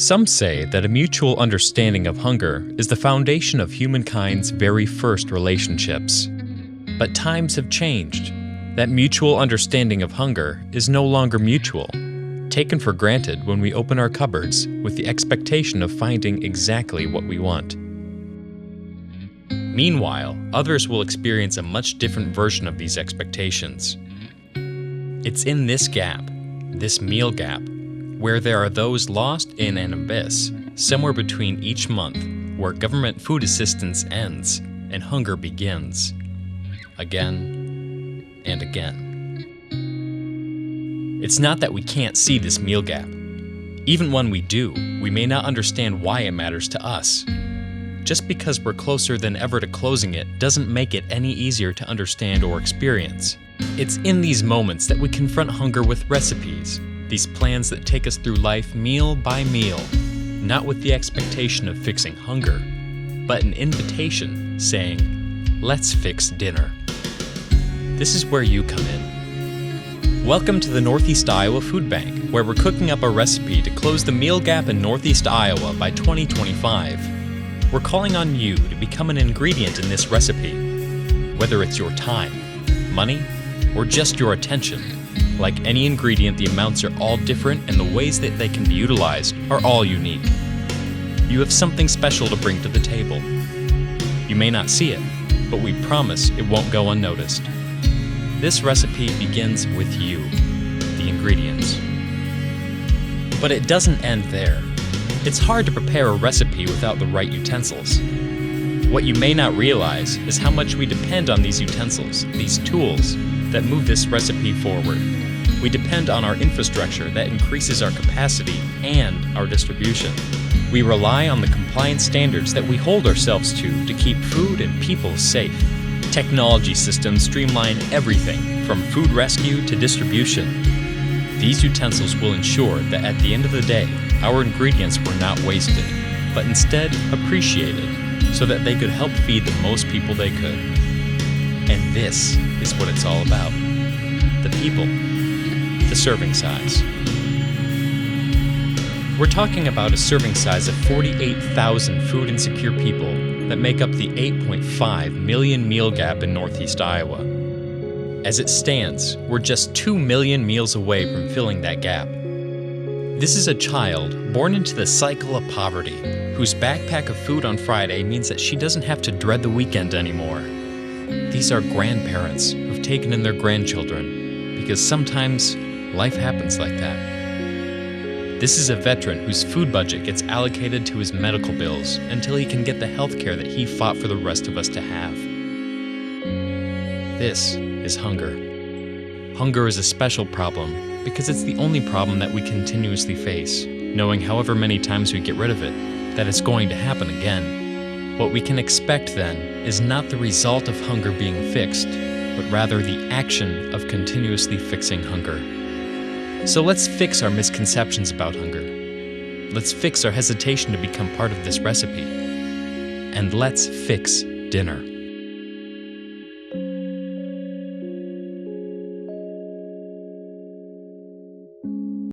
Some say that a mutual understanding of hunger is the foundation of humankind's very first relationships. But times have changed. That mutual understanding of hunger is no longer mutual, taken for granted when we open our cupboards with the expectation of finding exactly what we want. Meanwhile, others will experience a much different version of these expectations. It's in this gap, this meal gap, where there are those lost in an abyss, somewhere between each month, where government food assistance ends and hunger begins. Again and again. It's not that we can't see this meal gap. Even when we do, we may not understand why it matters to us. Just because we're closer than ever to closing it doesn't make it any easier to understand or experience. It's in these moments that we confront hunger with recipes, these plans that take us through life meal by meal, not with the expectation of fixing hunger, but an invitation saying, "Let's fix dinner." This is where you come in. Welcome to the Northeast Iowa Food Bank, where we're cooking up a recipe to close the meal gap in Northeast Iowa by 2025. We're calling on you to become an ingredient in this recipe, whether it's your time, money, or just your attention. Like any ingredient, the amounts are all different and the ways that they can be utilized are all unique. You have something special to bring to the table. You may not see it, but we promise it won't go unnoticed. This recipe begins with you, the ingredients. But it doesn't end there. It's hard to prepare a recipe without the right utensils. What you may not realize is how much we depend on these utensils, these tools, that move this recipe forward. We depend on our infrastructure that increases our capacity and our distribution. We rely on the compliance standards that we hold ourselves to keep food and people safe. Technology systems streamline everything from food rescue to distribution. These utensils will ensure that at the end of the day, our ingredients were not wasted, but instead appreciated so that they could help feed the most people they could. And this is what it's all about. The people. The serving size. We're talking about a serving size of 48,000 food insecure people that make up the 8.5 million meal gap in Northeast Iowa. As it stands, we're just 2 million meals away from filling that gap. This is a child born into the cycle of poverty, whose backpack of food on Friday means that she doesn't have to dread the weekend anymore. These are grandparents who've taken in their grandchildren, because sometimes life happens like that. This is a veteran whose food budget gets allocated to his medical bills until he can get the health care that he fought for the rest of us to have. This is hunger. Hunger is a special problem because it's the only problem that we continuously face, knowing however many times we get rid of it, that it's going to happen again. What we can expect then is not the result of hunger being fixed, but rather the action of continuously fixing hunger. So let's fix our misconceptions about hunger. Let's fix our hesitation to become part of this recipe. And let's fix dinner.